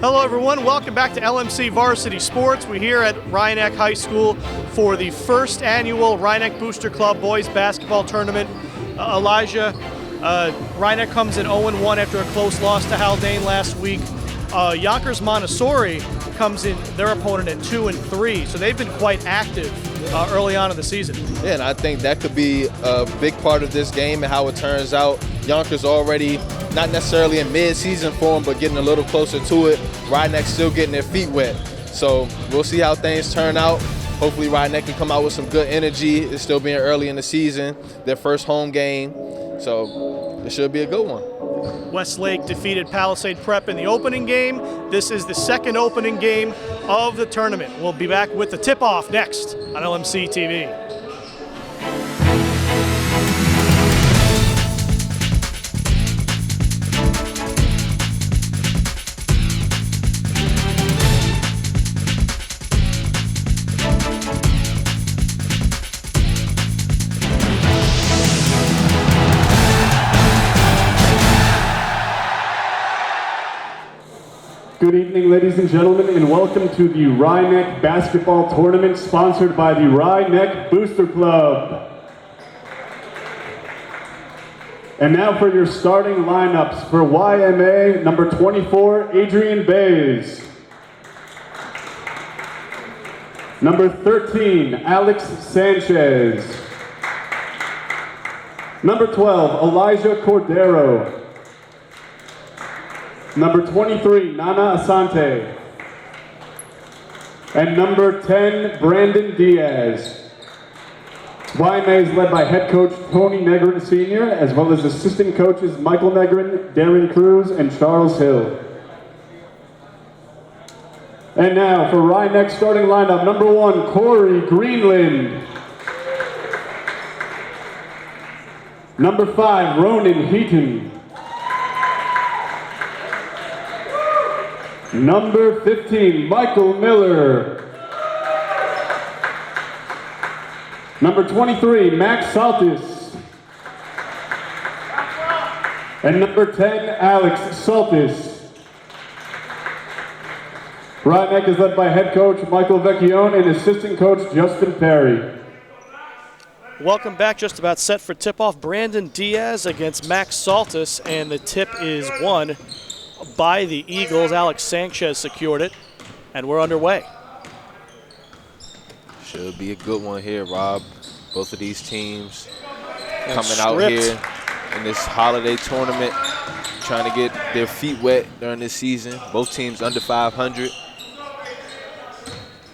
Hello everyone, welcome back to LMC Varsity Sports. We're here at Rhinebeck High School for the first annual Rhinebeck Booster Club Boys Basketball Tournament. Elijah, Rhinebeck comes in 0-1 after a close loss to Haldane last week. Yonkers Montessori comes in their opponent at 2-3, so they've been quite active early on in the season. Yeah, and I think that could be a big part of this game and how it turns out. Yonkers already not necessarily in mid-season form, but getting a little closer to it. Rhinebeck still getting their feet wet. So we'll see how things turn out. Hopefully Rhinebeck can come out with some good energy. It's still being early in the season, their first home game. So it should be a good one. Westlake defeated Palisade Prep in the opening game. This is the second opening game of the tournament. We'll be back with the tip-off next on LMC TV. Good evening, ladies and gentlemen, and welcome to the Rhinebeck Basketball Tournament sponsored by the Rhinebeck Booster Club. And now for your starting lineups for YMA, number 24, Adrian Bays. Number 13, Alex Sanchez. Number 12, Elijah Cordero. Number 23, Nana Asante. And number 10, Brandon Diaz. YMA is led by head coach Tony Negrin Sr., as well as assistant coaches Michael Negrin, Darren Cruz, and Charles Hill. And now for Rhinebeck starting lineup, number 1, Corey Greenland. Number 5, Ronan Heaton. Number 15, Michael Miller. Number 23, Max Saltis. And number 10, Alex Saltis. Rhinebeck is led by head coach Michael Vecchione and assistant coach Justin Perry. Welcome back, just about set for tip-off. Brandon Diaz against Max Saltis, and the tip is won by the Eagles. Alex Sanchez secured it, and we're underway. Should be a good one here, Rob. Both of these teams And coming out here in this holiday tournament, trying to get their feet wet during this season. Both teams under 500.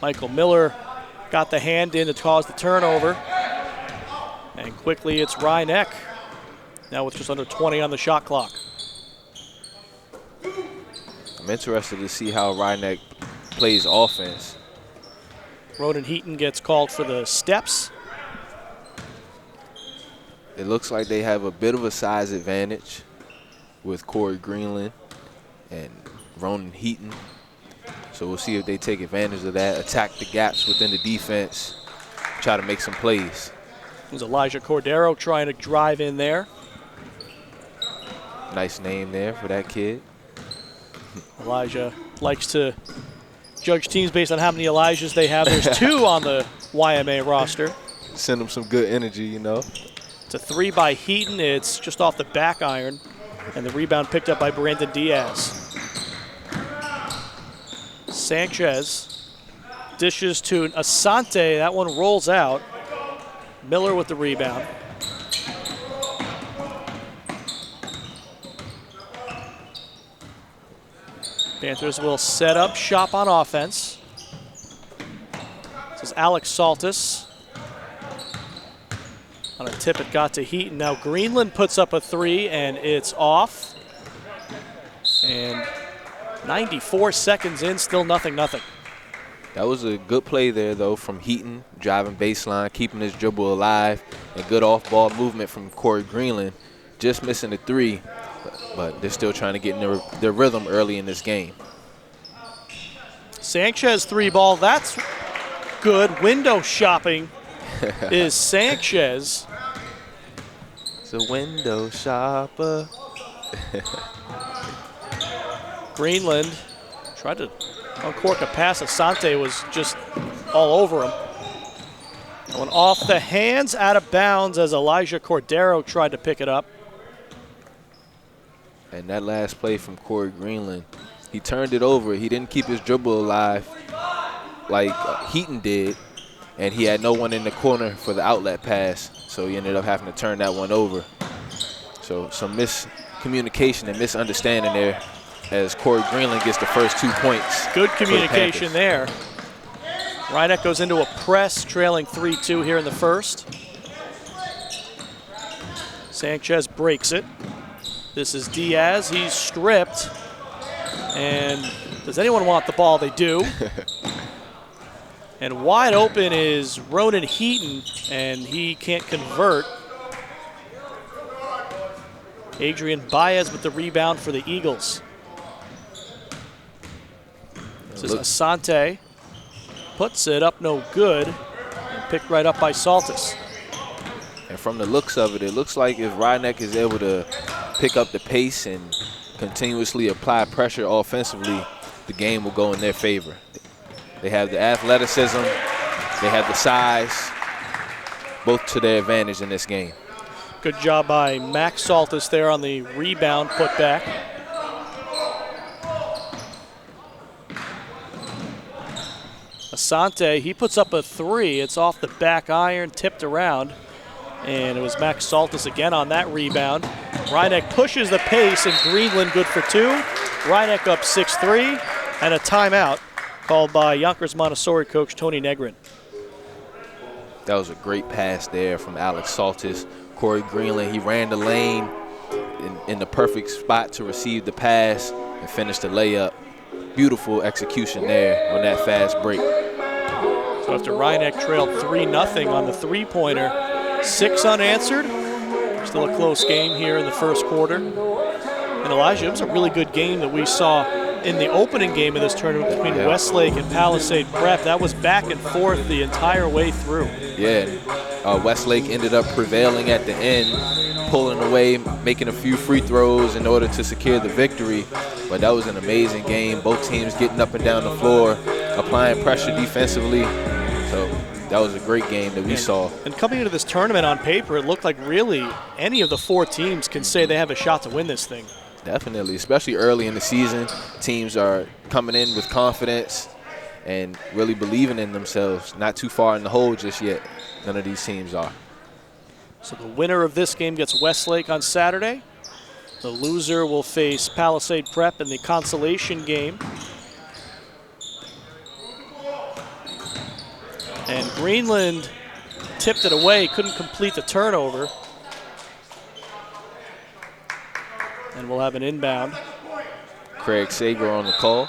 Michael Miller got the hand in to cause the turnover. And quickly it's Rhinebeck, now with just under 20 on the shot clock. I'm interested to see how Rhinebeck plays offense. Ronan Heaton gets called for the steps. It looks like they have a bit of a size advantage with Corey Greenland and Ronan Heaton. So we'll see if they take advantage of that, attack the gaps within the defense, try to make some plays. It was Elijah Cordero trying to drive in there. Nice name there for that kid. Elijah likes to judge teams based on how many Elijahs they have. There's 2 on the YMA roster. Send them some good energy, you know. It's a 3 by Heaton. It's just off the back iron. And the rebound picked up by Brandon Diaz. Sanchez dishes to Asante. That one rolls out. Miller with the rebound. Panthers will set up shop on offense. This is Alex Saltis. On a tip, it got to Heaton. Now Greenland puts up a 3, and it's off. And 94 seconds in, still nothing. That was a good play there, though, from Heaton, driving baseline, keeping his dribble alive, and good off-ball movement from Corey Greenland. Just missing the 3, but they're still trying to get in their rhythm early in this game. Sanchez 3 ball, that's good. Window shopping is Sanchez. It's a window shopper. Greenland Tried to uncork a pass. Asante was just all over him. Going off the hands, out of bounds as Elijah Cordero tried to pick it up. And that last play from Corey Greenland, he turned it over. He didn't keep his dribble alive like Heaton did, and he had no one in the corner for the outlet pass, so he ended up having to turn that one over. So some miscommunication and misunderstanding there as Corey Greenland gets the first 2 points. Good communication there. Rhinebeck goes into a press, trailing 3-2 here in the first. Sanchez breaks it. This is Diaz. He's stripped. And does anyone want the ball? They do. And wide open is Ronan Heaton, and he can't convert. Adrian Baez with the rebound for the Eagles. This is Asante. Puts it up no good. And picked right up by Saltis. And from the looks of it, it looks like if Rhinebeck is able to pick up the pace and continuously apply pressure offensively, the game will go in their favor. They have the athleticism, they have the size, both to their advantage in this game. Good job by Max Saltis there on the rebound put back. Asante, he puts up a three. It's off the back iron, tipped around. And it was Max Saltis again on that rebound. Rhinebeck pushes the pace, and Greenland good for two. Rhinebeck up 6-3, and a timeout called by Yonkers Montessori coach Tony Negrin. That was a great pass there from Alex Saltis. Corey Greenland, he ran the lane in the perfect spot to receive the pass and finish the layup. Beautiful execution there on that fast break. So after Rhinebeck trailed 3-0 on the three-pointer, 6 unanswered. Still a close game here in the first quarter. And Elijah, it was a really good game that we saw in the opening game of this tournament between Westlake and Palisade Prep. That was back and forth the entire way through. Yeah, Westlake ended up prevailing at the end, pulling away, making a few free throws in order to secure the victory. But that was an amazing game. Both teams getting up and down the floor, applying pressure defensively. So that was a great game that we saw. And coming into this tournament on paper, it looked like really any of the 4 teams can say they have a shot to win this thing. Definitely, especially early in the season. Teams are coming in with confidence and really believing in themselves. Not too far in the hole just yet. None of these teams are. So the winner of this game gets Westlake on Saturday. The loser will face Palisade Prep in the consolation game. And Greenland tipped it away, couldn't complete the turnover. And we'll have an inbound. Craig Sager on the call.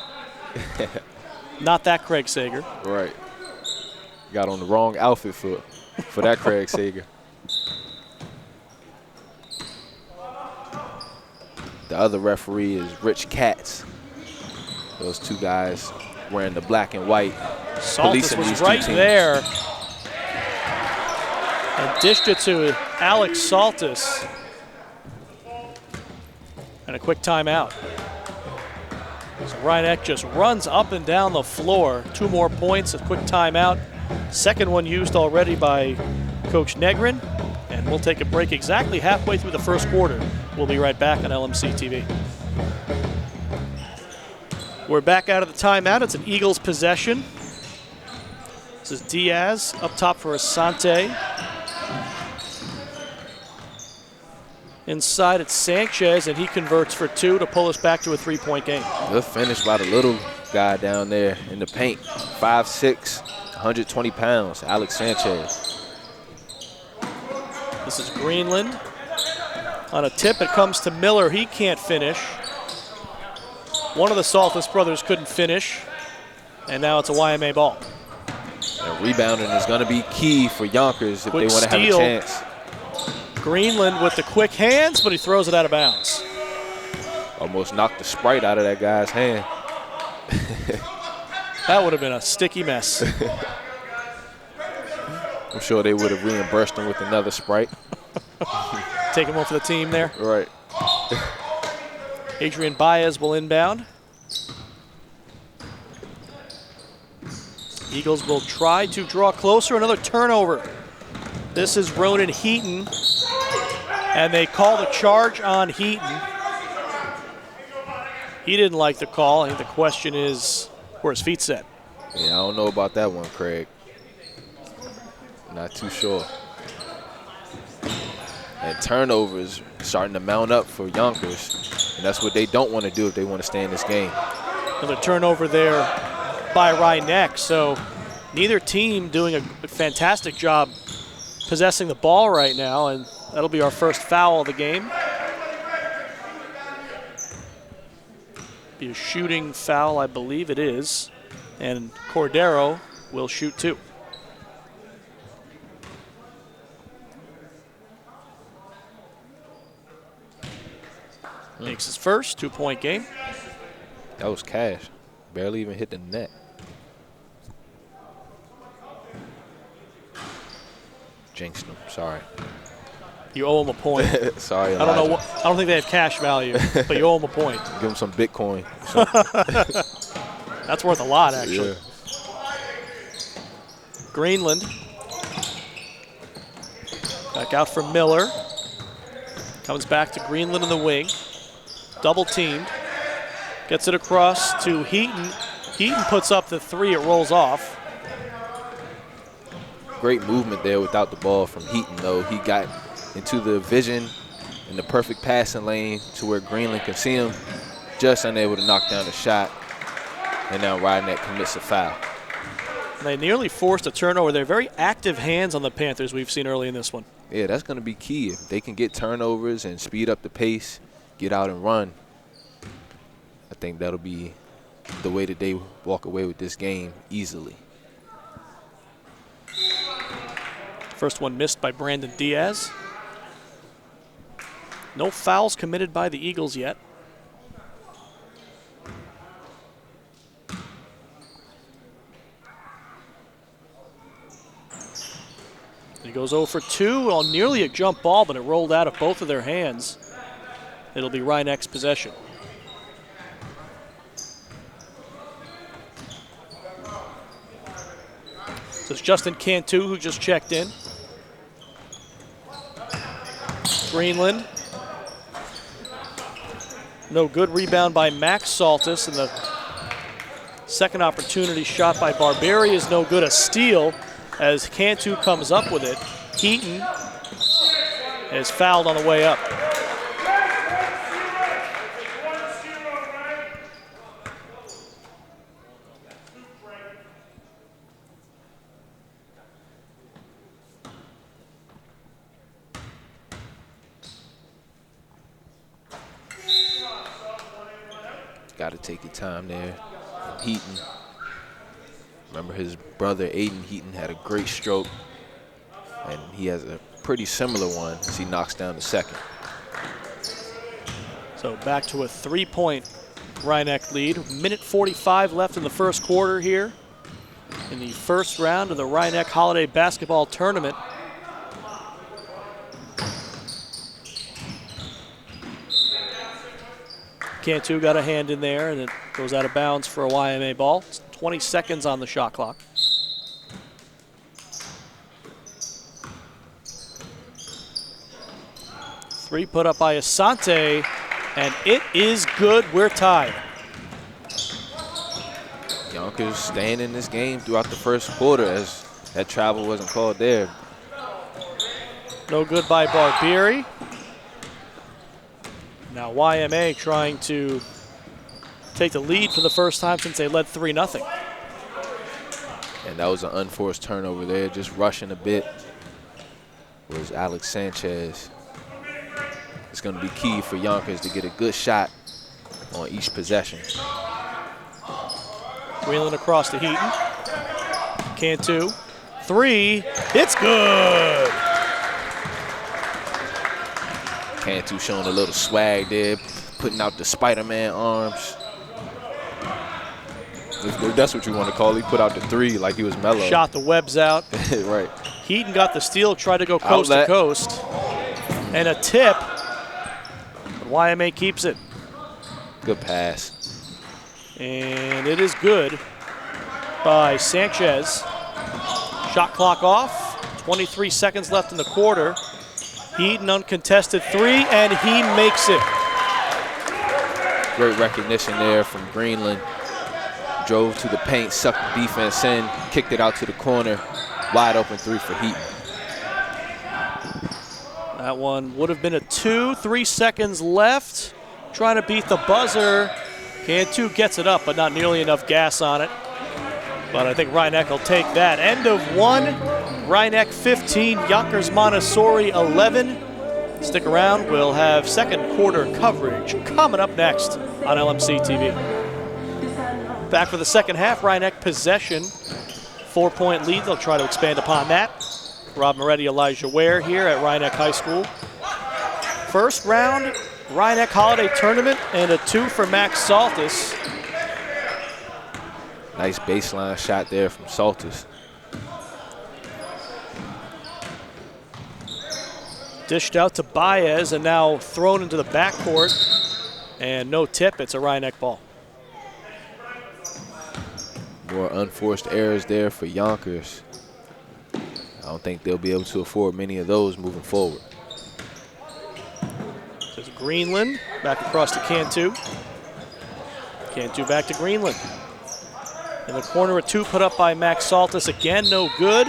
Not that Craig Sager. Right. Got on the wrong outfit for that Craig Sager. The other referee is Rich Katz. Those two guys wearing the black and white. Saltis was right there. And dished it to Alex Saltis. And a quick timeout. So Rhinebeck just runs up and down the floor. 2 more points, a quick timeout. Second one used already by Coach Negrin. And we'll take a break exactly halfway through the first quarter. We'll be right back on LMC TV. We're back out of the timeout. It's an Eagles possession. This is Diaz up top for Asante. Inside it's Sanchez, and he converts for 2 to pull us back to a 3-point game. Good finish by the little guy down there in the paint. 5'6", 120 pounds, Alex Sanchez. This is Greenland. On a tip, it comes to Miller. He can't finish. One of the Saltis brothers couldn't finish, and now it's a YMA ball. And rebounding is going to be key for Yonkers if they want to have a chance. Greenland with the quick hands, but he throws it out of bounds. Almost knocked the Sprite out of that guy's hand. That would have been a sticky mess. I'm sure they would have reimbursed him with another Sprite. Taking one for the team there. Right. Adrian Baez will inbound. Eagles will try to draw closer. Another turnover. This is Ronan Heaton, and they call the charge on Heaton. He didn't like the call. I think the question is where his feet set. Yeah, I don't know about that one, Craig. Not too sure. And turnovers starting to mount up for Yonkers, and that's what they don't want to do if they want to stay in this game. Another turnover there by Ryan-Neck. So neither team doing a fantastic job possessing the ball right now, and that'll be our first foul of the game. Be a shooting foul, I believe it is, and Cordero will shoot 2. Makes his first 2-point game. That was cash. Barely even hit the net. Jinxed him. Sorry. You owe him a point. Sorry, I don't know. I don't think they have cash value, but you owe him a point. Give him some Bitcoin. That's worth a lot, actually. Yeah. Greenland. Back out for Miller. Comes back to Greenland in the wing. Double teamed. Gets it across to Heaton. Heaton puts up the 3. It rolls off. Great movement there without the ball from Heaton, though. He got into the vision in the perfect passing lane to where Greenland can see him, just unable to knock down the shot. And now Ryan-Neck commits a foul. They nearly forced a turnover. They're very active hands on the Panthers we've seen early in this one. Yeah, that's going to be key. If they can get turnovers and speed up the pace, get out and run, I think that'll be the way that they walk away with this game easily. First one missed by Brandon Diaz. No fouls committed by the Eagles yet. He goes 0 for 2 on nearly a jump ball, but it rolled out of both of their hands. It'll be Ryan-Neck's possession. So it's Justin Cantu who just checked in. Greenland. No good rebound by Max Saltis, and the second opportunity shot by Barberi is no good. A steal as Cantu comes up with it. Heaton is fouled on the way up. Got to take your time there. Heaton. Remember his brother Aiden Heaton had a great stroke, and he has a pretty similar one as he knocks down the second. So back to a 3-point Ryan-Neck lead. Minute 45 left in the first quarter here in the first round of the Ryan-Neck Holiday Basketball Tournament. Cantu got a hand in there, and it goes out of bounds for a YMA ball. It's 20 seconds on the shot clock. Three put up by Asante, and it is good. We're tied. Yonkers staying in this game throughout the first quarter as that travel wasn't called there. No good by Barberi. Now YMA trying to take the lead for the first time since they led 3-0. And that was an unforced turnover there, just rushing a bit was Alex Sanchez. It's going to be key for Yonkers to get a good shot on each possession. Greenland across to Heaton. Cantu. 3. It's good. Cantu showing a little swag there, putting out the Spider-Man arms. If that's what you want to call it. He put out the 3 like he was mellow. Shot the webs out. Right. Heaton got the steal, tried to go coast to coast. And a tip. But YMA keeps it. Good pass. And it is good. by Sanchez. Shot clock off. 23 seconds left in the quarter. Heaton uncontested three, and he makes it. Great recognition there from Greenland. Drove to the paint, sucked the defense in, kicked it out to the corner. Wide open three for Heaton. That one would have been a 2. 3 seconds left. Trying to beat the buzzer. Cantu gets it up, but not nearly enough gas on it. But I think Rhinebeck will take that. End of 1. Rhinebeck 15, Yonkers Montessori 11. Stick around, we'll have second quarter coverage coming up next on LMC TV. Back for the second half, Rhinebeck possession. 4-point lead, they'll try to expand upon that. Rob Moretti, Elijah Ware here at Rhinebeck High School. First round, Rhinebeck Holiday Tournament, and a 2 for Max Saltis. Nice baseline shot there from Saltis. Dished out to Baez and now thrown into the backcourt. And no tip, it's a Rhinebeck ball. More unforced errors there for Yonkers. I don't think they'll be able to afford many of those moving forward. There's Greenland back across to Cantu. Cantu back to Greenland. In the corner, a 2 put up by Max Saltis. Again, no good.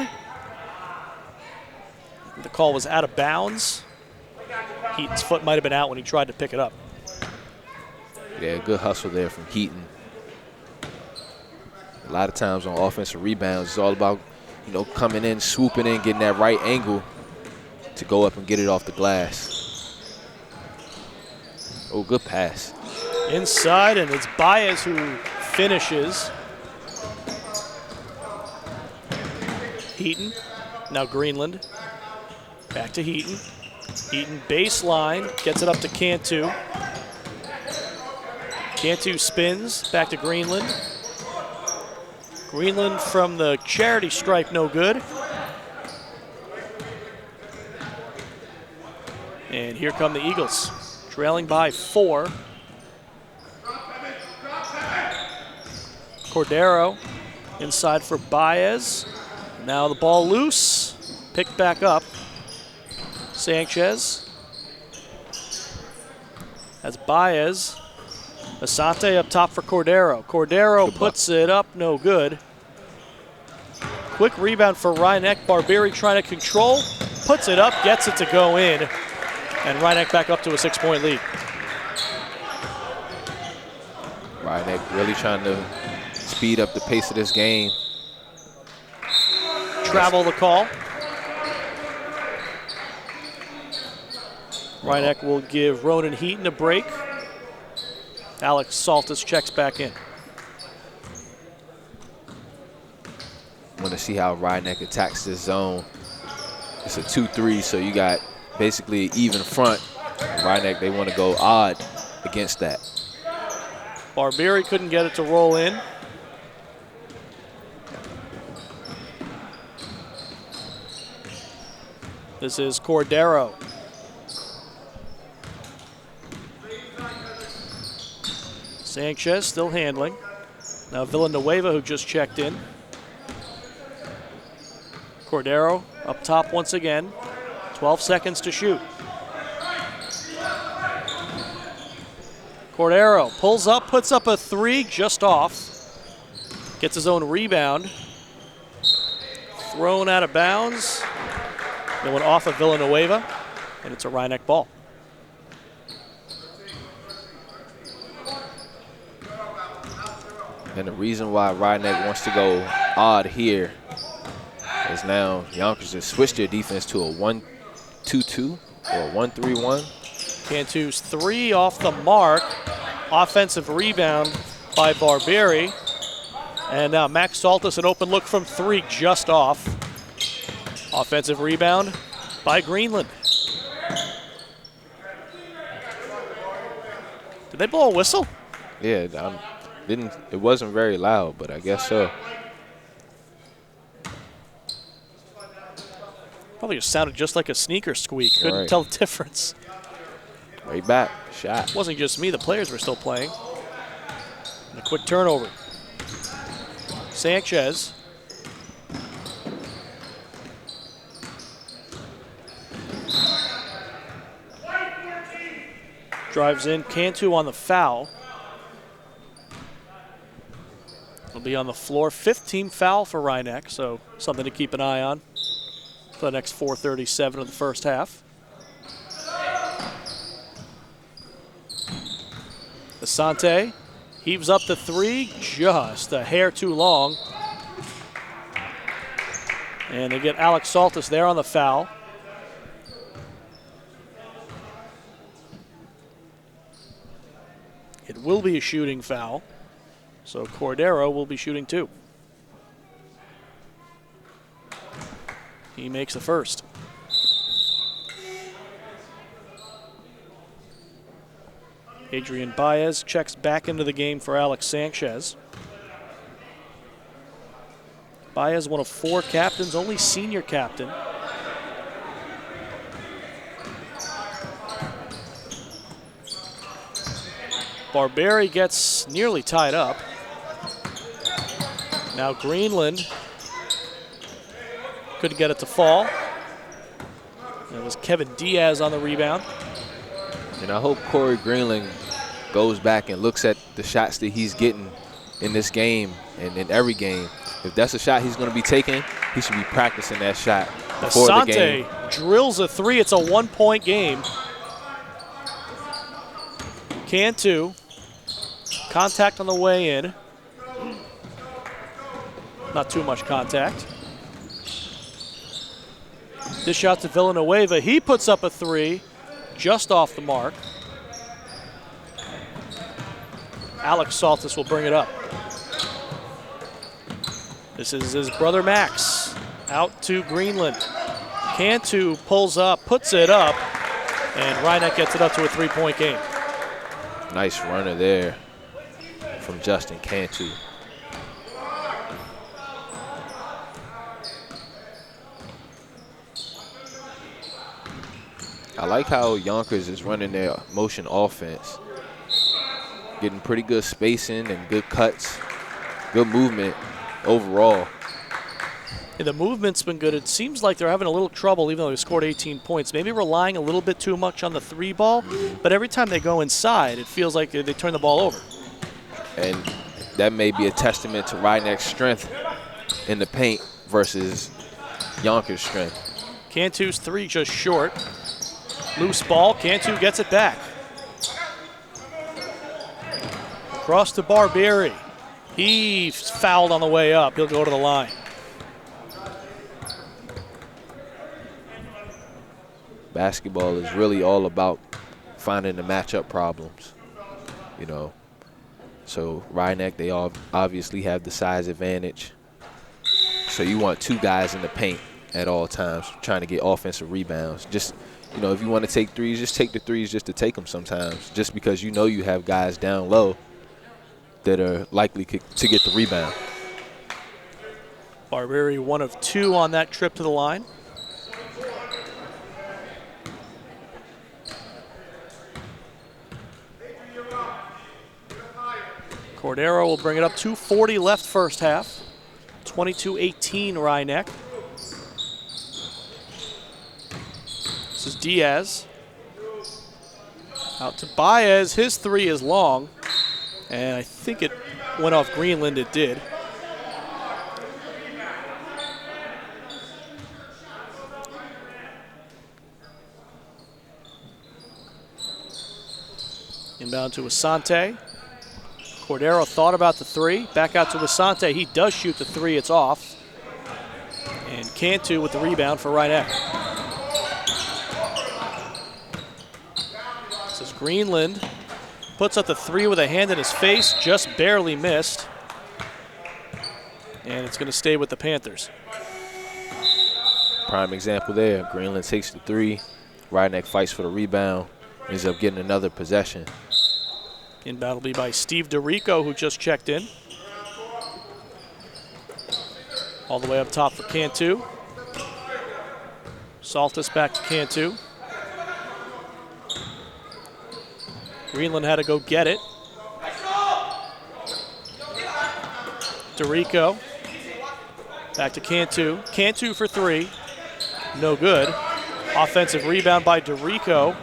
The call was out of bounds. Heaton's foot might have been out when he tried to pick it up. Yeah, good hustle there from Heaton. A lot of times on offensive rebounds, it's all about, coming in, swooping in, getting that right angle to go up and get it off the glass. Oh, good pass. Inside, and it's Baez who finishes. Heaton, now Greenland. Back to Heaton. Heaton baseline, gets it up to Cantu. Cantu spins, back to Greenland. Greenland from the charity stripe, no good. And here come the Eagles, trailing by 4. Cordero inside for Baez. Now the ball loose, picked back up. Sanchez. That's Baez. Asante up top for Cordero. Cordero puts it up, no good. Quick rebound for Rhinebeck. Barbieri trying to control, puts it up, gets it to go in. And Rhinebeck back up to a 6-point lead. Rhinebeck really trying to speed up the pace of this game. Travel the call. Rhinebeck will give Ronan Heaton a break. Alex Saltis checks back in. Want to see how Rhinebeck attacks this zone. It's a 2-3, so you got basically an even front. Rhinebeck, they want to go odd against that. Barbieri couldn't get it to roll in. This is Cordero. Sanchez still handling. Now Villanueva, who just checked in. Cordero up top once again. 12 seconds to shoot. Cordero pulls up, puts up a 3, just off. Gets his own rebound. Thrown out of bounds. They went off of Villanueva, and it's a Rhinebeck ball. And the reason why Rhinebeck wants to go odd here is now Yonkers has switched their defense to a 1-2-2 or a 1-3-1. Cantu's 3 off the mark. Offensive rebound by Barbieri. And now Max Saltis, an open look from 3, just off. Offensive rebound by Greenland. Did they blow a whistle? Yeah, it wasn't very loud, but I guess so. Probably just sounded just like a sneaker squeak. Couldn't tell the difference. Right back, shot. It wasn't just me, the players were still playing. And a quick turnover. Sanchez. Drives in, Cantu on the foul. He'll be on the floor. 5th team foul for Rhinebeck, so something to keep an eye on for the next 4:37 of the first half. Asante heaves up the 3, just a hair too long. And they get Alex Saltis there on the foul. It will be a shooting foul, so Cordero will be shooting 2. He makes the first. Adrian Baez checks back into the game for Alex Sanchez. Baez, one of 4 captains, only senior captain. Barberi gets nearly tied up. Now Greenland couldn't get it to fall. It was Kevin Diaz on the rebound. And I hope Corey Greenland goes back and looks at the shots that he's getting in this game and in every game. If that's a shot he's going to be taking, he should be practicing that shot before the game. Asante drills a 3. It's a 1-point game. Cantu. Contact on the way in. Not too much contact. This shot to Villanueva. He puts up a 3, just off the mark. Alex Saltis will bring it up. This is his brother Max. Out to Greenland. Cantu pulls up, puts it up, and Rhinebeck gets it up to a 3-point game. Nice runner there from Justin Cantu. I like how Yonkers is running their motion offense. Getting pretty good spacing and good cuts, good movement overall. Yeah, the movement's been good. It seems like they're having a little trouble, even though they scored 18 points. Maybe relying a little bit too much on the 3 ball, but every time they go inside, it feels like they turn the ball over. And that may be a testament to Rhinebeck's strength in the paint versus Yonkers' strength. Cantu's 3 just short. Loose ball, Cantu gets it back. Across to Barberi. He's fouled on the way up. He'll go to the line. Basketball is really all about finding the matchup problems, you know. So Rhinebeck, they all obviously have the size advantage. So you want 2 guys in the paint at all times trying to get offensive rebounds. Just, you know, if you want to take 3s, just take the 3s just to take them sometimes, just because you know you have guys down low that are likely to get the rebound. Barberi 1 of 2 on that trip to the line. Cordero will bring it up. 2:40 left first half. 22-18 Rhinebeck. This is Diaz. Out to Baez. His 3 is long. And I think it went off Greenland. It did. Inbound to Asante. Cordero thought about the 3. Back out to Asante. He does shoot the 3. It's off. And Cantu with the rebound for Rhinebeck. This is Greenland. Puts up the 3 with a hand in his face. Just barely missed. And it's going to stay with the Panthers. Prime example there. Greenland takes the 3. Rhinebeck fights for the rebound. Ends up getting another possession. Inbound will be by Steve DeRico, who just checked in. All the way up top for Cantu. Saltis back to Cantu. Greenland had to go get it. DeRico Back to Cantu. Cantu for three. No good. Offensive rebound by DeRico.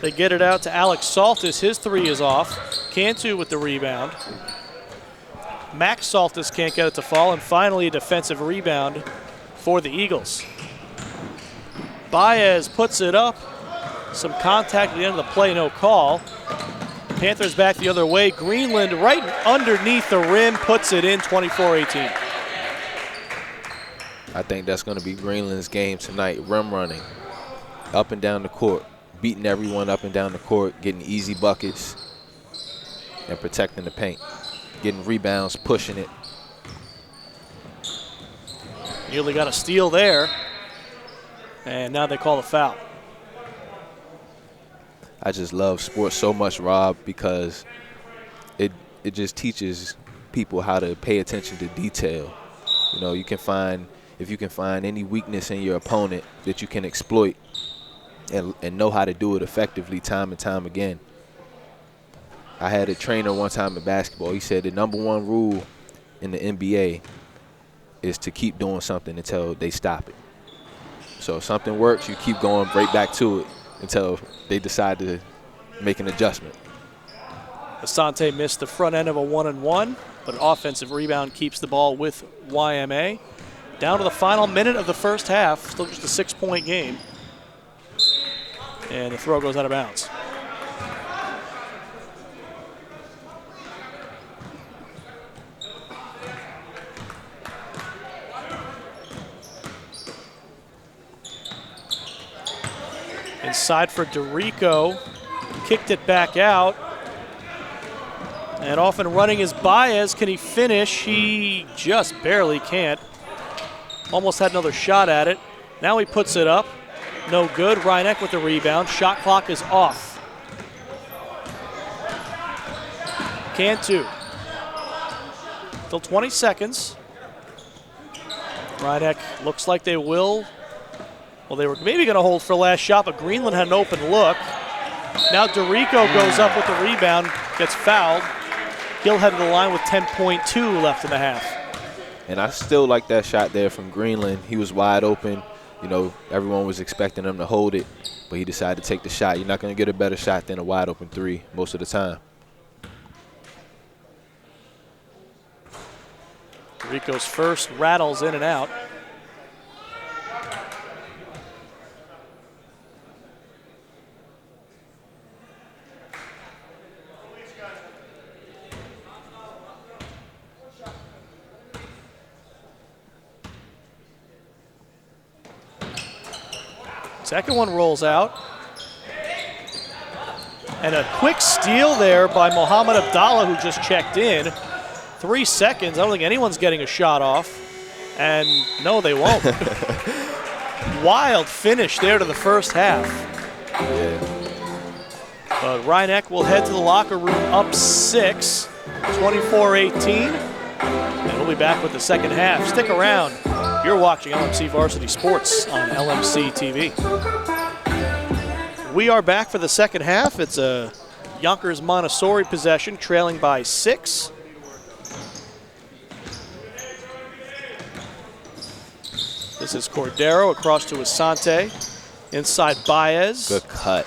They get it out to Alex Saltis. His three is off. Cantu with the rebound. Max Saltis can't get it to fall. And finally, a defensive rebound for the Eagles. Baez puts it up. Some contact at the end of the play, no call. Panthers back the other way. Greenland right underneath the rim puts it in, 24-18. I think that's going to be Greenland's game tonight, rim running, up and down the court, beating everyone up and down the court, getting easy buckets, and protecting the paint, getting rebounds, pushing it. Nearly got a steal there, and now they call the foul. I just love sports so much, Rob, because it just teaches people how to pay attention to detail. You know, if you can find any weakness in your opponent that you can exploit and know how to do it effectively time and time again. I had a trainer one time in basketball. He said the #1 rule in the NBA is to keep doing something until they stop it. So if something works, you keep going right back to it until they decide to make an adjustment. Asante missed the front end of a 1-and-1, but an offensive rebound keeps the ball with YMA. Down to the final minute of the first half, still just a 6-point game. And the throw goes out of bounds. Inside for DeRico, kicked it back out. And off and running is Baez. Can he finish? He just barely can't. Almost had another shot at it. Now he puts it up. No good. Reineck with the rebound. Shot clock is off. Cantu. Still 20 seconds. Reineck looks like they will. Well, they were maybe going to hold for last shot, but Greenland had an open look. Now DeRico goes up with the rebound, gets fouled. He'll head to the line with 10.2 left in the half. And I still like that shot there from Greenland. He was wide open. You know, everyone was expecting him to hold it, but he decided to take the shot. You're not going to get a better shot than a wide open three most of the time. DeRico's first rattles in and out. Second one rolls out. And a quick steal there by Mohamed Abdallah, who just checked in. 3 seconds. I don't think anyone's getting a shot off. And no, they won't. Wild finish there to the first half. Yeah. But Reineck will head to the locker room up 6, 24-18. And we'll be back with the second half. Stick around. You're watching LMC Varsity Sports on LMC TV. We are back for the second half. It's a Yonkers Montessori possession, trailing by 6. This is Cordero across to Asante. Inside Baez. Good cut.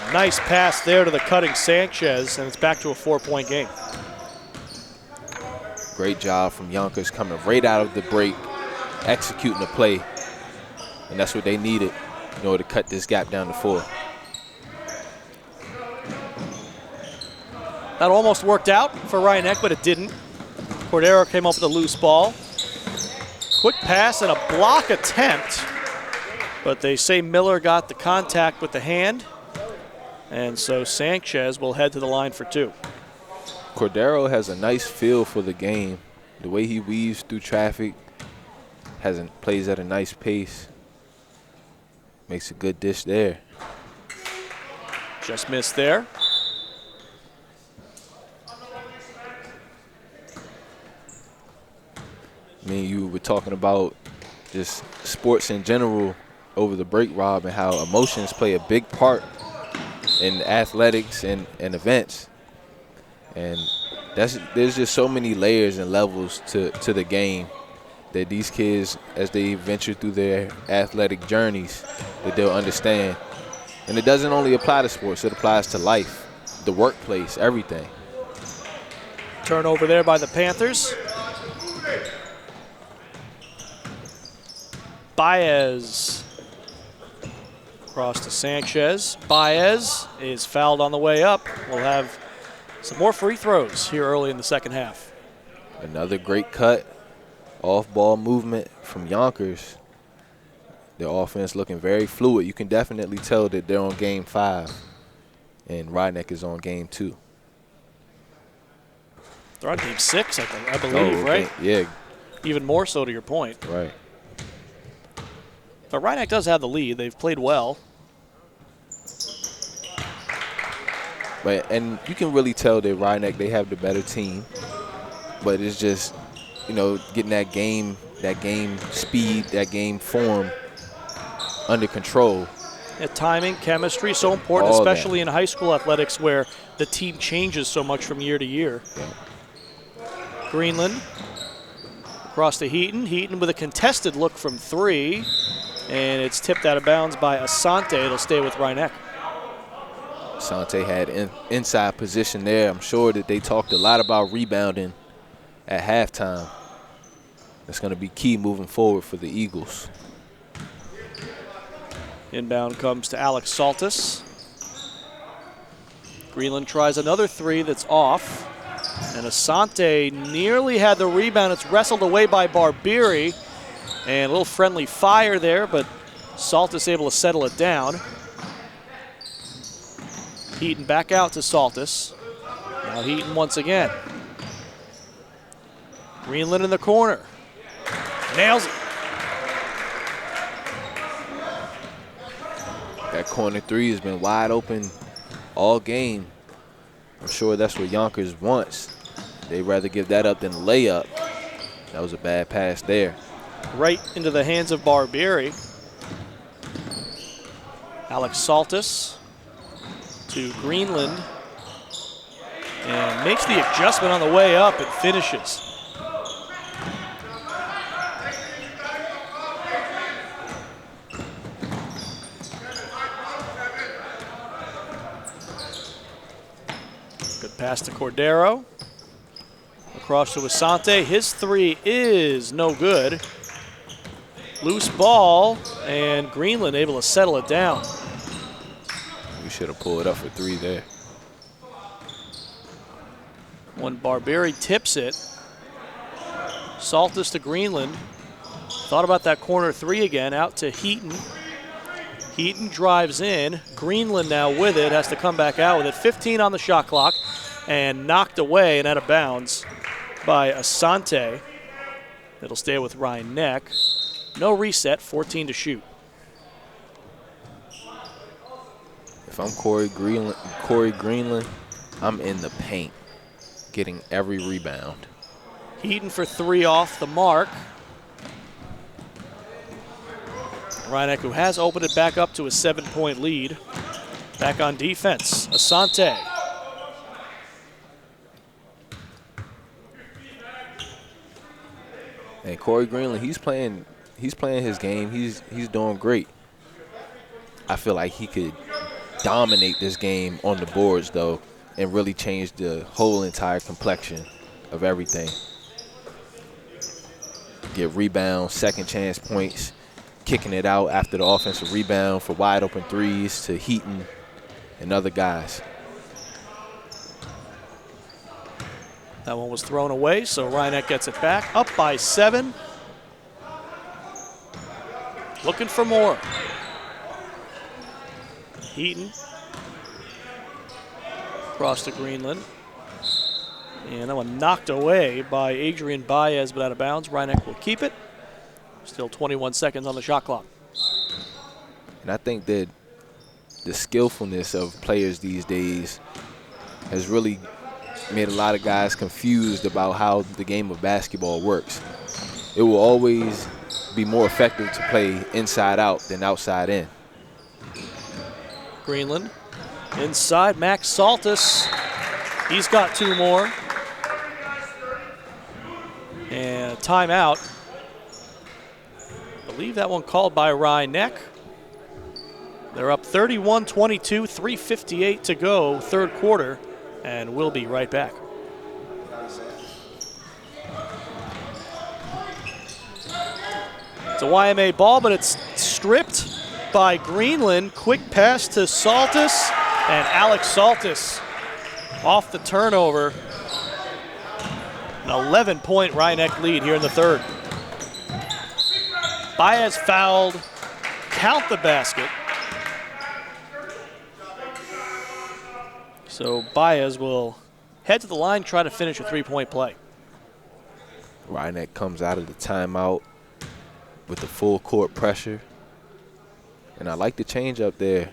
A nice pass there to the cutting Sanchez, and it's back to a 4-point game. Great job from Yonkers coming right out of the break, executing the play, and that's what they needed in order to cut this gap down to 4. That almost worked out for Reineck, but it didn't. Cordero came up with a loose ball. Quick pass and a block attempt, but they say Miller got the contact with the hand, and so Sanchez will head to the line for 2. Cordero has a nice feel for the game. The way he weaves through traffic, plays at a nice pace. Makes a good dish there. Just missed there. I mean, you were talking about just sports in general over the break, Rob, and how emotions play a big part in athletics and events. And there's just so many layers and levels to the game. that these kids, as they venture through their athletic journeys, that they'll understand. And it doesn't only apply to sports, it applies to life, the workplace, everything. Turnover there by the Panthers. Baez across to Sanchez. Baez is fouled on the way up. We'll have some more free throws here early in the second half. Another great cut, off-ball movement from Yonkers. Their offense looking very fluid. You can definitely tell that they're on game 5, and Rydneck is on game 2. They're on game 6, I believe, right? Yeah. Even more so to your point. Right. But Rydneck does have the lead. They've played well. And you can really tell that Rydneck, they have the better team. But it's just, getting that game speed, that game form under control. Timing, chemistry, so important, All especially in high school athletics where the team changes so much from year to year. Yeah. Greenland across to Heaton. Heaton with a contested look from 3. And it's tipped out of bounds by Asante. It'll stay with Rydneck. Asante had inside position there. I'm sure that they talked a lot about rebounding at halftime. That's going to be key moving forward for the Eagles. Inbound comes to Alex Saltis. Greenland tries another 3 that's off. And Asante nearly had the rebound. It's wrestled away by Barbieri. And a little friendly fire there, but Saltis able to settle it down. Heaton back out to Saltis. Now Heaton once again. Greenland in the corner. Nails it. That corner 3 has been wide open all game. I'm sure that's what Yonkers wants. They'd rather give that up than lay up. That was a bad pass there. Right into the hands of Barbieri. Alex Saltis to Greenland. And makes the adjustment on the way up and finishes. Good pass to Cordero. Across to Asante. His 3 is no good. Loose ball, and Greenland able to settle it down. We should have pulled it up for 3 there. When Barbieri tips it, Saltis to Greenland. Thought about that corner 3 again, out to Heaton. Heaton drives in. Greenland now with it, has to come back out with it. 15 on the shot clock, and knocked away and out of bounds by Asante. It'll stay with Rydneck. No reset, 14 to shoot. If I'm Corey Greenland, I'm in the paint, getting every rebound. Heaton for 3 off the mark. Rydneck, who has opened it back up to a 7-point lead. Back on defense, Asante. And Corey Greenland, he's playing his game. He's doing great. I feel like he could dominate this game on the boards, though, and really change the whole entire complexion of everything. Get rebounds, second chance points, kicking it out after the offensive rebound for wide open 3s to Heaton and other guys. That one was thrown away, so Rydneck gets it back. Up by 7. Looking for more. Heaton. Across to Greenland. And that one knocked away by Adrian Baez, but out of bounds. Rydneck will keep it. Still 21 seconds on the shot clock. And I think that the skillfulness of players these days has really made a lot of guys confused about how the game of basketball works. It will always be more effective to play inside out than outside in. Greenland inside, Max Saltis. He's got 2 more. And a timeout believe that one called by Ryan-Neck. They're up 31-22, 3:58 to go, third quarter, and we'll be right back. It's a YMA ball, but it's stripped by Greenland. Quick pass to Saltis, and Alex Saltis off the turnover. An 11-point Ryan-Neck lead here in the third. Baez fouled. Count the basket. So Baez will head to the line, try to finish a three-point play. Ryan-Neck comes out of the timeout with the full court pressure. And I like the change up there.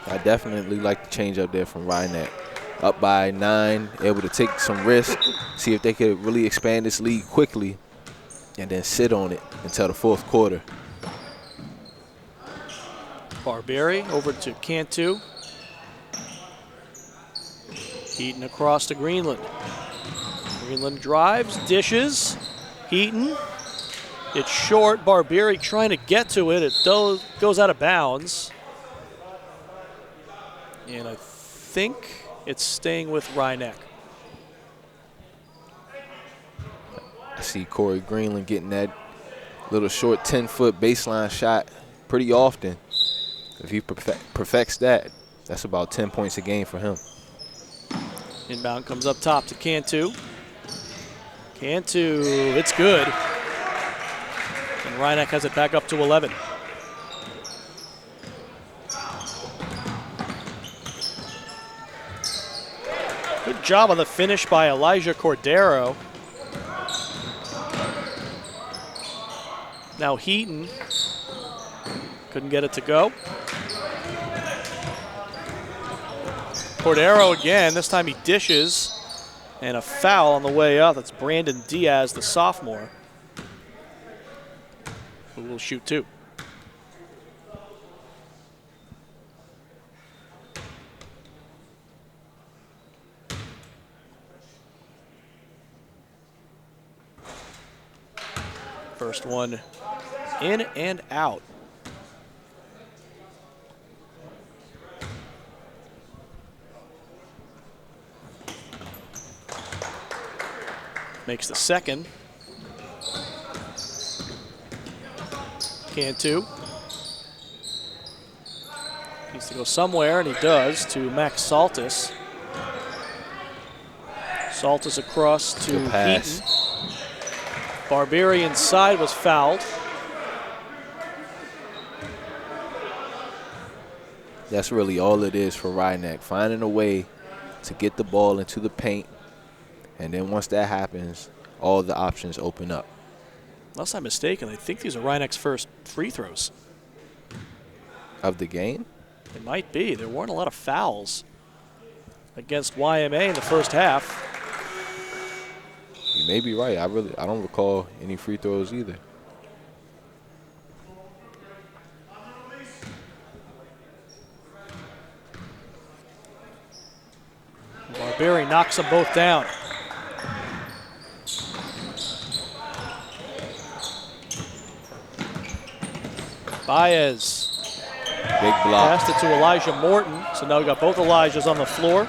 I definitely like the change up there from Ryan-Neck. Up by 9, able to take some risk, see if they could really expand this lead quickly, and then sit on it until the fourth quarter. Barbieri over to Cantu. Heaton across to Greenland. Greenland drives, dishes. Heaton. It's short. Barbieri trying to get to it. It goes out of bounds. And I think it's staying with Ryan-Neck. I see Corey Greenland getting that little short 10-foot baseline shot pretty often. If he perfects that, that's about 10 points a game for him. Inbound comes up top to Cantu. Cantu, it's good. And Ryan-Neck has it back up to 11. Good job on the finish by Elijah Cordero. Now Heaton couldn't get it to go. Cordero again, this time he dishes, and a foul on the way up. That's Brandon Diaz, the sophomore, who will shoot two. First one in and out. Makes the second. Cantu. Needs to go somewhere, and he does, to Max Saltis. Saltis across to Heaton. Barbieri inside was fouled. That's really all it is for Ryan-Neck, finding a way to get the ball into the paint. And then once that happens, all the options open up. Unless I'm mistaken, I think these are Ryan-Neck's first free throws. Of the game? It might be. There weren't a lot of fouls against YMA in the first half. You may be right. I don't recall any free throws either. Barbieri knocks them both down. Baez. Big block. Passed it to Elijah Morton. So now we got both Elijahs on the floor.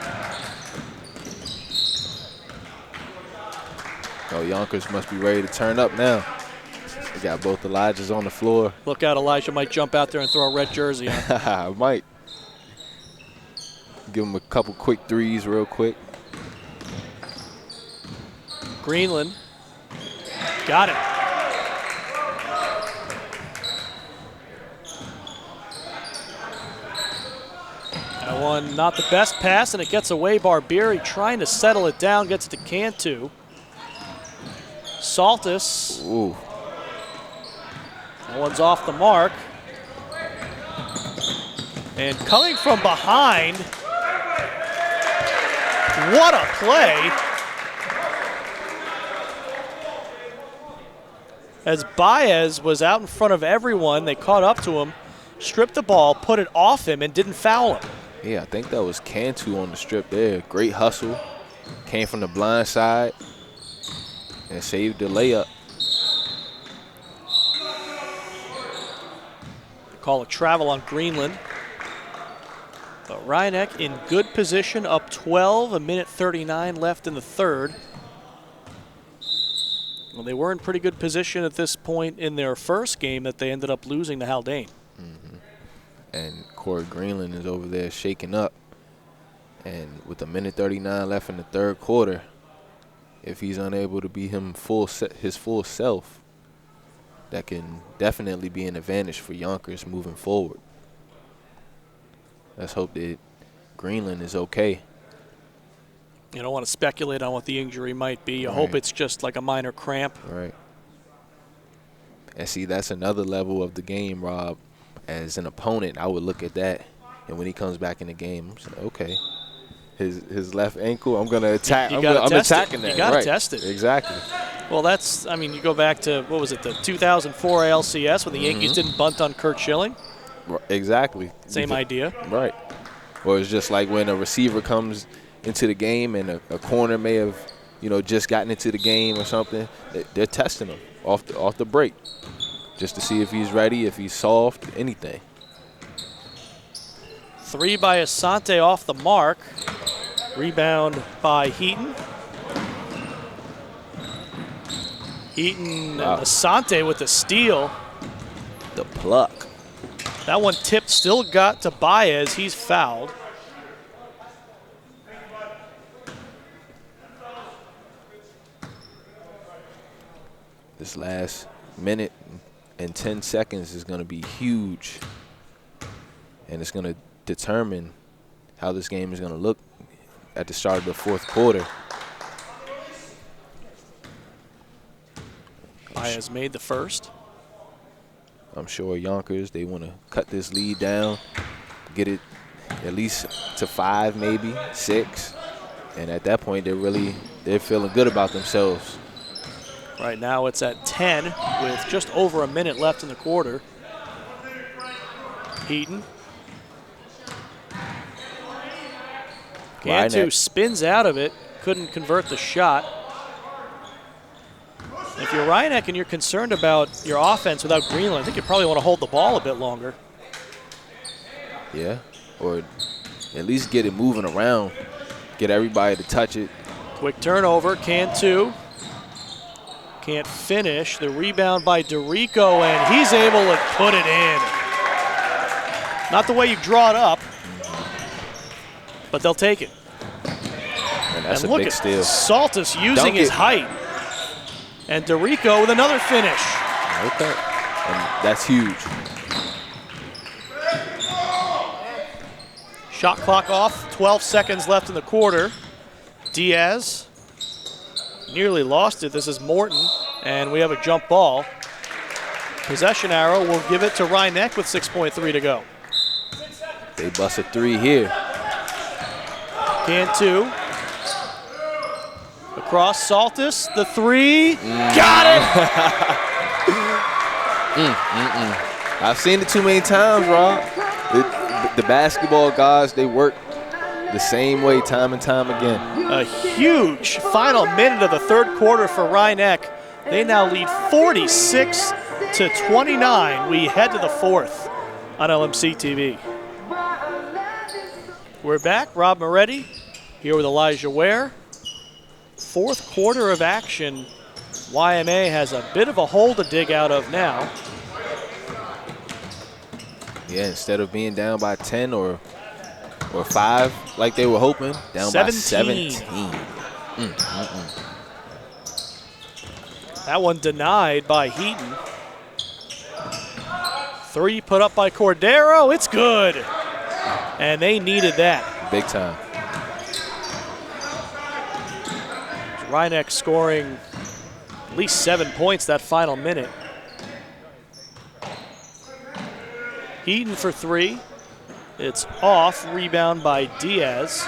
Oh, Yonkers must be ready to turn up now. We got both Elijahs on the floor. Look out, Elijah might jump out there and throw a red jersey on. I might. Give him a couple quick threes real quick. Greenland. Got it. That one not the best pass, and it gets away. Barbieri trying to settle it down, gets it to Cantu. Saltis. Ooh. That one's off the mark. And coming from behind, what a play. As Baez was out in front of everyone, they caught up to him, stripped the ball, put it off him, and didn't foul him. Yeah, I think that was Cantu on the strip there. Great hustle. came from the blind side and saved the layup. Call a travel on Greenland. But Ryan-Eck in good position, up 12, a minute 39 left in the third. Well, they were in pretty good position at this point in their first game that they ended up losing to Haldane. And Corey Greenland is over there shaking up. And with a minute 39 left in the third quarter, if he's unable to be his full self, that can definitely be an advantage for Yonkers moving forward. Let's hope that Greenland is okay. You don't want to speculate on what the injury might be. I hope it's just like a minor cramp. Right. And see, that's another level of the game, Rob. As an opponent, I would look at that, and when he comes back in the game, I'm saying, okay, his left ankle, I'm going to attack. I'm attacking that. You got to test it. Exactly. Well, that's, I mean, you go back to, what was it, the 2004 ALCS when the Yankees didn't bunt on Kurt Schilling? Exactly. Same idea. Right. Or it's just like when a receiver comes into the game and a corner may have, just gotten into the game or something. They're testing him off the break just to see if he's ready, if he's soft, anything. 3 by Asante off the mark. Rebound by Heaton. Heaton and Asante with the steal. The pluck. That one tipped, still got to Baez. He's fouled. This last minute and 10 seconds is going to be huge. And it's going to determine how this game is going to look at the start of the fourth quarter. Baez made the first. I'm sure Yonkers, they want to cut this lead down, get it at least to 5, maybe 6. And at that point, they're feeling good about themselves. Right now it's at 10 with just over a minute left in the quarter. Heaton. Cantu spins out of it, couldn't convert the shot. If you're Ryan-Eck and you're concerned about your offense without Greenland, I think you probably want to hold the ball a bit longer. Yeah, or at least get it moving around, get everybody to touch it. Quick turnover, Cantu. Can't finish. The rebound by DeRico, and he's able to put it in. Not the way you draw it up, but they'll take it. And that's a big steal. Saltis using his height. And DeRico with another finish. Okay, and that's huge. Shot clock off, 12 seconds left in the quarter. Diaz nearly lost it. This is Morton, and we have a jump ball. Possession arrow will give it to Ryan-Eck with 6.3 to go. They bust a 3 here. Cantu. Across Saltis, the 3. Got it! I've seen it too many times, Rob. The basketball guys, they work the same way time and time again. A huge final minute of the third quarter for Ryan-Eck. They now lead 46-29. We head to the fourth on LMC TV. We're back. Rob Moretti here with Elijah Ware. Fourth quarter of action. YMA has a bit of a hole to dig out of now. Yeah, instead of being down by 10 or 5 like they were hoping, down by 17. That one denied by Heaton. 3 put up by Cordero. It's good. And they needed that. Big time. Ryan-Eck scoring at least 7 points that final minute. Heaton for 3. It's off. Rebound by Diaz.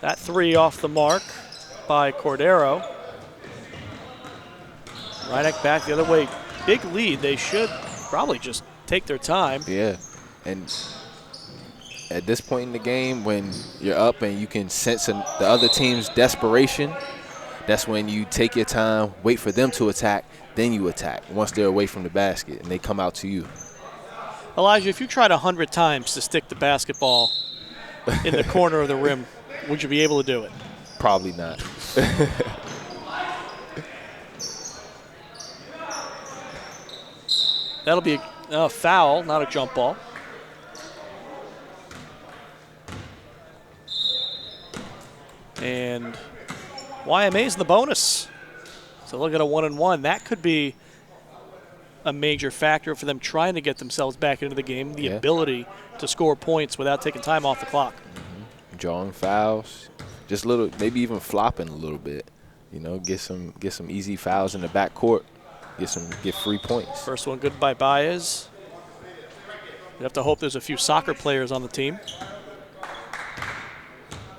That 3 off the mark by Cordero. Ryan-Eck back the other way. Big lead. They should probably just take their time. Yeah, and at this point in the game, when you're up and you can sense the other team's desperation, that's when you take your time, wait for them to attack, then you attack once they're away from the basket and they come out to you. Elijah, if you tried 100 times to stick the basketball in the corner of the rim, would you be able to do it? Probably not. That'll be a foul, not a jump ball. And YMA's in the bonus. So look at a 1-and-1. That could be a major factor for them trying to get themselves back into the game, the ability to score points without taking time off the clock. Drawing fouls, just little, maybe even flopping a little bit. You know, get some easy fouls in the backcourt, get free points. First one good by Baez. You have to hope there's a few soccer players on the team.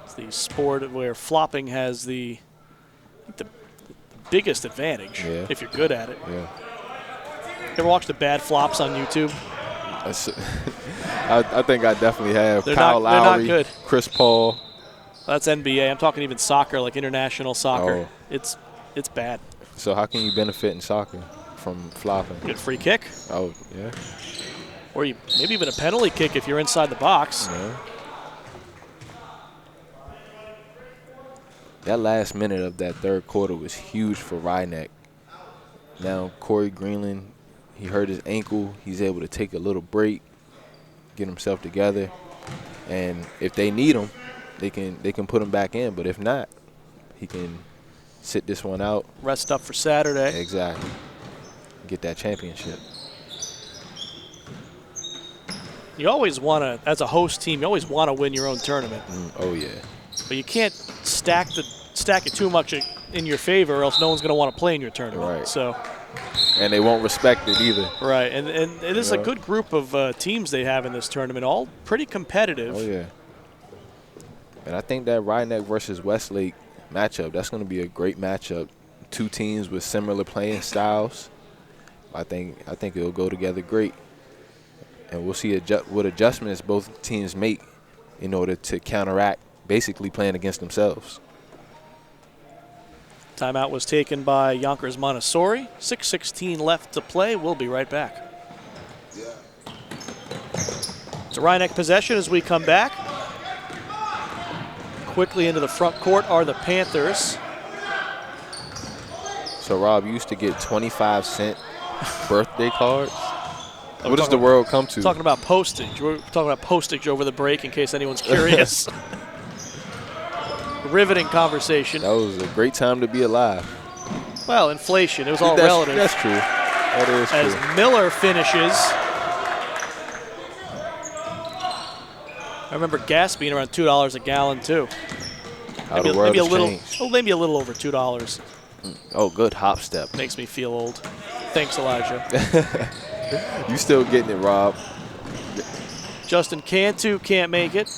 It's the sport where flopping has the biggest advantage if you're good at it. Yeah. You ever watch the bad flops on YouTube? I think I definitely have. They're Kyle Lowry, not good. Chris Paul. That's NBA. I'm talking even soccer, like international soccer. Oh. It's bad. So how can you benefit in soccer from flopping? Get a free kick. Oh, yeah. Or maybe even a penalty kick if you're inside the box. Yeah. That last minute of that third quarter was huge for Rhineck. Now Corey Greenland, he hurt his ankle. He's able to take a little break, get himself together, and if they need him, they can put him back in. But if not, he can sit this one out. Rest up for Saturday. Exactly. Get that championship. You always want to, as a host team, you always want to win your own tournament. Oh yeah. But you can't stack it too much in your favor, or else no one's going to want to play in your tournament. Right. So. And they won't respect it either. Right, and it is a good group of teams they have in this tournament, all pretty competitive. Oh yeah. And I think that Rhineck versus Westlake matchup, that's going to be a great matchup. Two teams with similar playing styles. I think it'll go together great. And we'll see what adjustments both teams make in order to counteract basically playing against themselves. Timeout was taken by Yonkers Montessori. 6:16 left to play. We'll be right back. It's a Rhineck possession as we come back. Quickly into the front court are the Panthers. So, Rob, you used to get 25-cent birthday cards? What does the world come to? Talking about postage. We're talking about postage over the break in case anyone's curious. Riveting conversation. That was a great time to be alive. Well, inflation. It was all relative. That's true. That is true. As Miller finishes. I remember gas being around $2 a gallon, too. Maybe a little over $2. Oh, good hop step. Makes me feel old. Thanks, Elijah. You still getting it, Rob. Justin Cantu can't make it.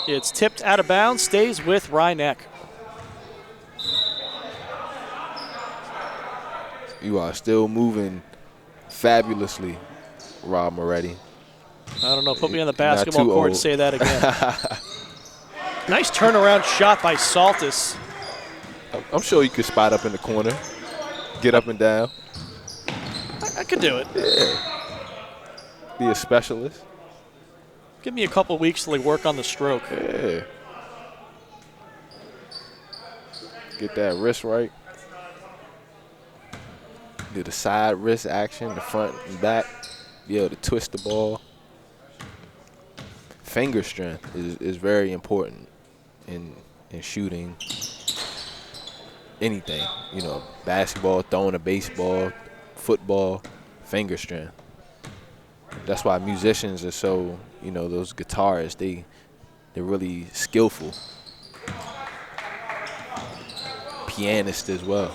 It's tipped out of bounds, stays with Rhineck. You are still moving fabulously, Rob Moretti. I don't know. Put me on the basketball court and say that again. Nice turnaround shot by Saltis. I'm sure you could spot up in the corner, get up and down. I could do it. Yeah. Be a specialist. Give me a couple weeks till they work on the stroke. Yeah. Get that wrist right. Do the side wrist action, the front and back. Be able to twist the ball. Finger strength is very important in shooting anything. You know, basketball, throwing a baseball, football, finger strength. That's why musicians are so, you know, those guitarists, they're really skillful. Pianists as well.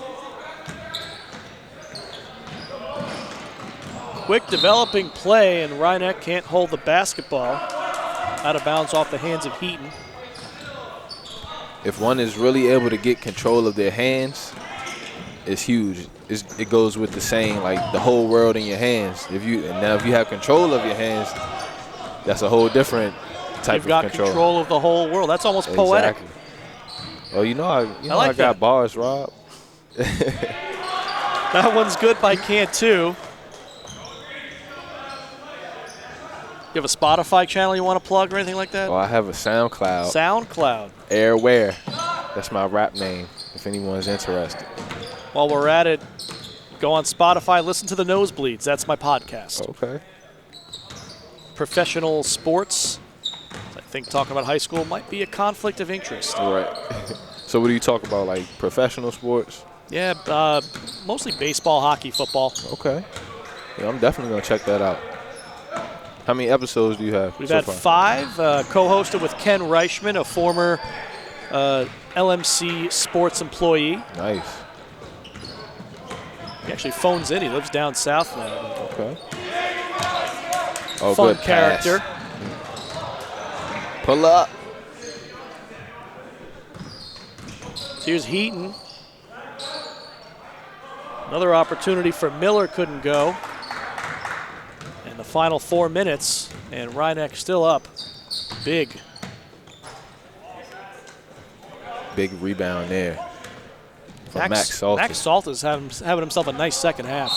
Quick developing play, and Rhineck can't hold the basketball. Out of bounds off the hands of Heaton. If one is really able to get control of their hands, is huge. It goes with the saying, like, the whole world in your hands. If you have control of your hands, that's a whole different type You've got of control. control of the whole world. That's almost poetic. Exactly. Oh, I like got that. bars, Rob. That one's good by Cantu. You have a Spotify channel you want to plug or anything like that? Oh, I have a SoundCloud. SoundCloud. Airware. That's my rap name, if anyone's interested. While we're at it, go on Spotify, listen to The Nosebleeds. That's my podcast. Okay. Professional sports. I think talking about high school might be a conflict of interest. Right. So what do you talk about, like professional sports? Yeah, mostly baseball, hockey, football. Okay. Yeah, I'm definitely going to check that out. How many episodes do you have? We've so had far? 5, co-hosted with Ken Reichman, a former LMC sports employee. Nice. He actually phones in. He lives down south now. Okay. Oh, Fun good character. Pass. Pull up. So here's Heaton. Another opportunity for Miller, couldn't go. And the final 4 minutes, and Rhinebeck still up. Big. Big rebound there from Max Saltis. Max Saltis having himself a nice second half.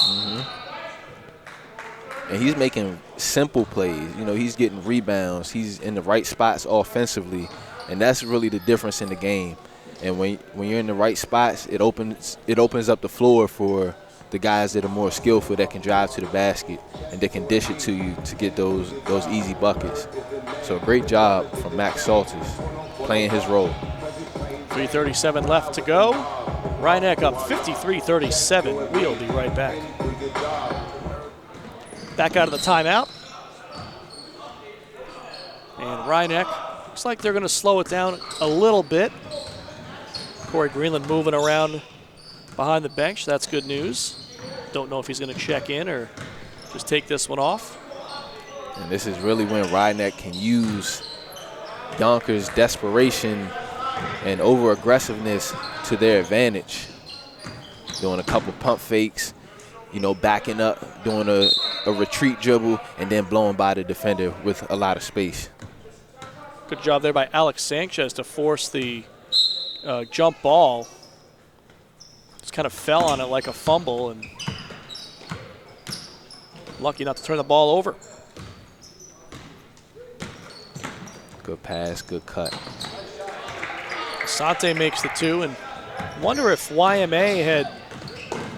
And he's making simple plays. He's getting rebounds. He's in the right spots offensively, and that's really the difference in the game. And when you're in the right spots, it opens up the floor for the guys that are more skillful, that can drive to the basket and that can dish it to you to get those easy buckets. So great job from Max Saltis playing his role. 3:37 left to go. Rhinebeck up 53-37. We'll be right back. Back out of the timeout. And Rhinebeck looks like they're going to slow it down a little bit. Corey Greenland moving around behind the bench. That's good news. Don't know if he's going to check in or just take this one off. And this is really when Rhinebeck can use Yonkers' desperation and over-aggressiveness to their advantage. Doing a couple pump fakes, backing up, doing a retreat dribble, and then blowing by the defender with a lot of space. Good job there by Alex Sanchez to force the jump ball. Just kind of fell on it like a fumble, and lucky not to turn the ball over. Good pass, good cut. Sante makes the 2, and wonder if YMA had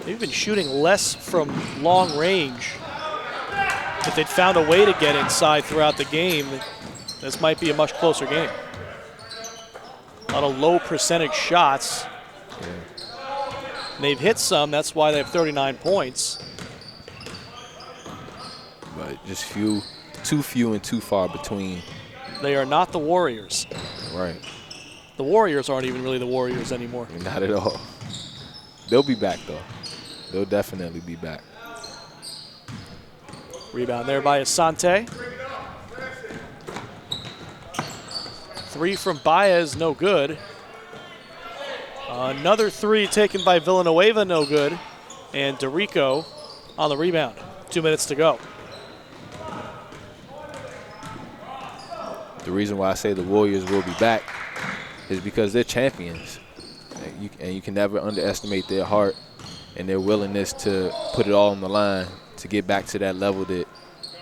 maybe been shooting less from long range. If they'd found a way to get inside throughout the game, this might be a much closer game. A lot of low percentage shots. Yeah. And they've hit some, that's why they have 39 points. But just too few and too far between. They are not the Warriors. Right. The Warriors aren't even really the Warriors anymore. Not at all. They'll be back, though. They'll definitely be back. Rebound there by Asante. 3 from Baez, no good. Another 3 taken by Villanueva, no good. And DeRico on the rebound. 2 minutes to go. The reason why I say the Warriors will be back is because they're champions. And you can never underestimate their heart and their willingness to put it all on the line to get back to that level that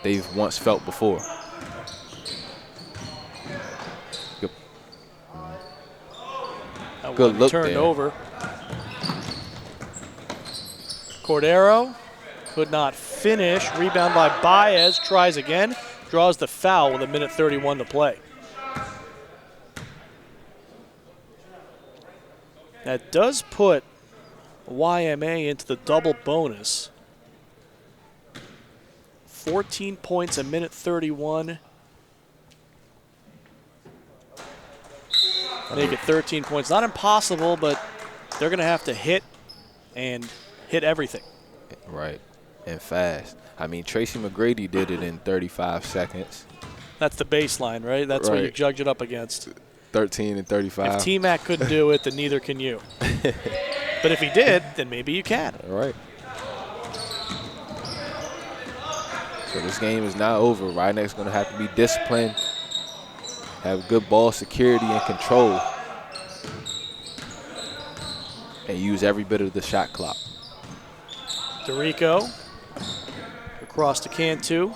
they've once felt before. Good look turned there. over. Cordero could not finish. Rebound by Baez. Tries again. Draws the foul with 1:31 to play. That does put YMA into the double bonus. 14 points, 1:31. Make it 13 points. Not impossible, but they're going to have to hit and hit everything. Right, and fast. I mean, Tracy McGrady did it in 35 seconds. That's the baseline, right? That's what you judge it up against. 13 and 35. If T-Mac couldn't do it, then neither can you. But if he did, then maybe you can. All right. So this game is not over. Rhinelane's going to have to be disciplined, have good ball security and control, and use every bit of the shot clock. DeRico across to Cantu.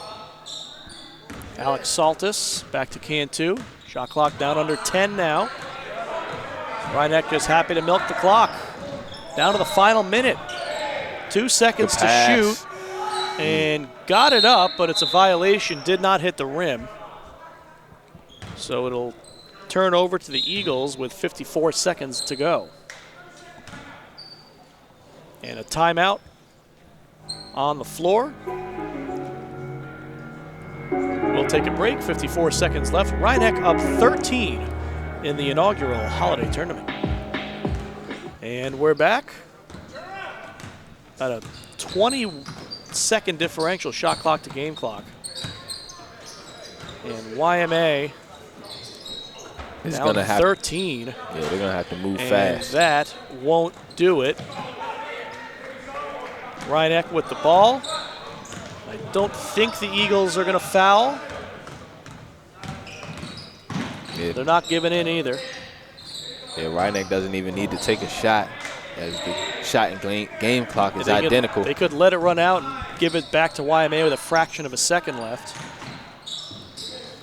Alex Saltis back to Cantu. Shot clock down under 10 now. Rhinebeck just happy to milk the clock. Down to the final minute. 2 seconds to shoot. And got it up, but it's a violation. Did not hit the rim. So it'll turn over to the Eagles with 54 seconds to go. And a timeout on the floor. We'll take a break, 54 seconds left. Rhinebeck up 13 in the inaugural holiday tournament. And we're back. At a 20-second differential shot clock to game clock. And YMA It's down gonna to have 13. Yeah, they're going to have to move And fast. that won't do it. Rhinebeck with the ball. I don't think the Eagles are going to foul. Yeah. They're not giving in either. Yeah, Rhinebeck doesn't even need to take a shot, as the shot and game clock is identical. They could let it run out and give it back to YMA with a fraction of a second left.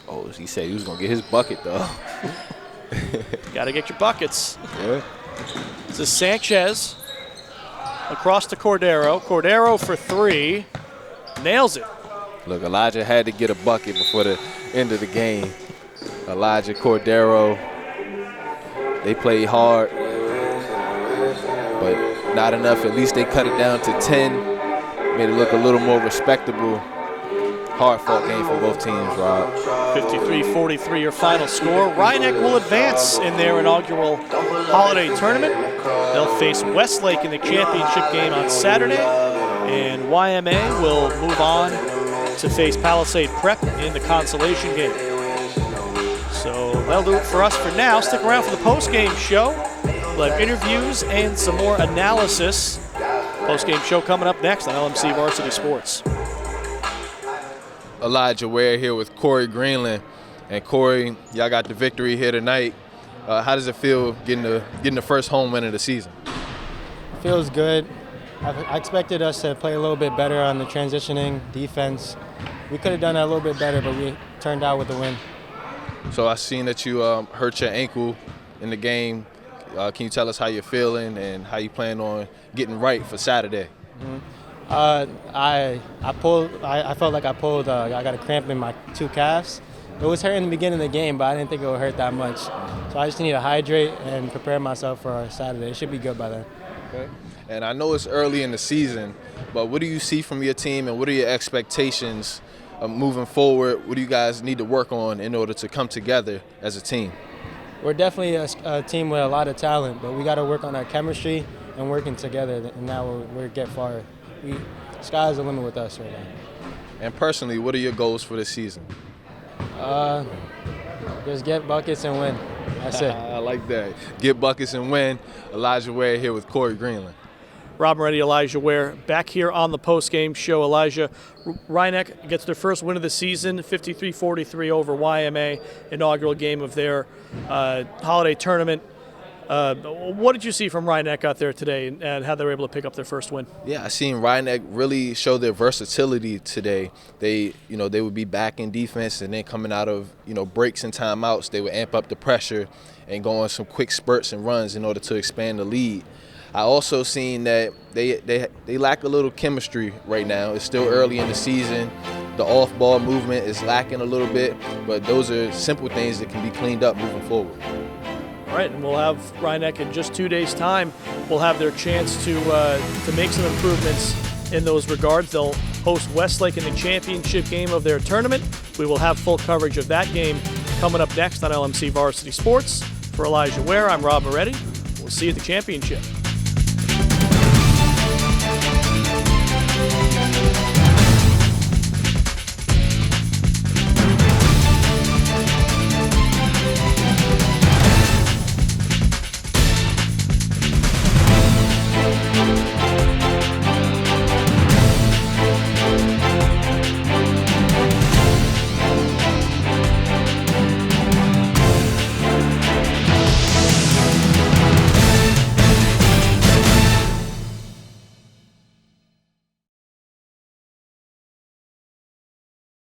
Oh, he said he was going to get his bucket, though. Got to get your buckets. Yeah. This is Sanchez across to Cordero. Cordero for three. Nails it. Look, Elijah had to get a bucket before the end of the game. Elijah, Cordero, they played hard, but not enough. At least they cut it down to 10, made it look a little more respectable. Hard-fought game for both teams, Rob. 53-43 your final score. Rhinebeck will advance in their inaugural holiday tournament. They'll face Westlake in the championship game on Saturday, and YMA will move on to face Palisade Prep in the consolation game. So that'll do it for us for now. Stick around for the post-game show. We'll have interviews and some more analysis. Post-game show coming up next on LMC Varsity Sports. Elijah Ware here with Corey Greenland. And Corey, y'all got the victory here tonight. How does it feel getting the first home win of the season? Feels good. I expected us to play a little bit better on the transitioning defense. We could have done that a little bit better, but we turned out with the win. So I seen that you hurt your ankle in the game. Can you tell us how you're feeling and how you plan on getting right for Saturday? Mm-hmm. I felt like I got a cramp in my two calves. It was hurting in the beginning of the game, but I didn't think it would hurt that much. So I just need to hydrate and prepare myself for Saturday. It should be good by then. Okay. And I know it's early in the season, but what do you see from your team and what are your expectations moving forward? What do you guys need to work on in order to come together as a team? We're definitely a team with a lot of talent, but we got to work on our chemistry and working together, and now we'll get far. Sky's the limit with us right now. And personally, what are your goals for this season? Just get buckets and win. That's it. I like that. Get buckets and win. Elijah Ware here with Corey Greenland. Rob Moretti, Elijah Ware, back here on the post-game show. Elijah, Rhinebeck gets their first win of the season, 53-43 over YMA, inaugural game of their holiday tournament. What did you see from Rhinebeck out there today and how they were able to pick up their first win? Yeah, I seen Rhinebeck really show their versatility today. They would be back in defense and then coming out of, breaks and timeouts, they would amp up the pressure and go on some quick spurts and runs in order to expand the lead. I also seen that they lack a little chemistry right now. It's still early in the season. The off-ball movement is lacking a little bit, but those are simple things that can be cleaned up moving forward. All right, and we'll have Rhinebeck in just 2 days' time. We'll have their chance to make some improvements in those regards. They'll host Westlake in the championship game of their tournament. We will have full coverage of that game coming up next on LMC Varsity Sports. For Elijah Ware, I'm Rob Moretti. We'll see you at the championship.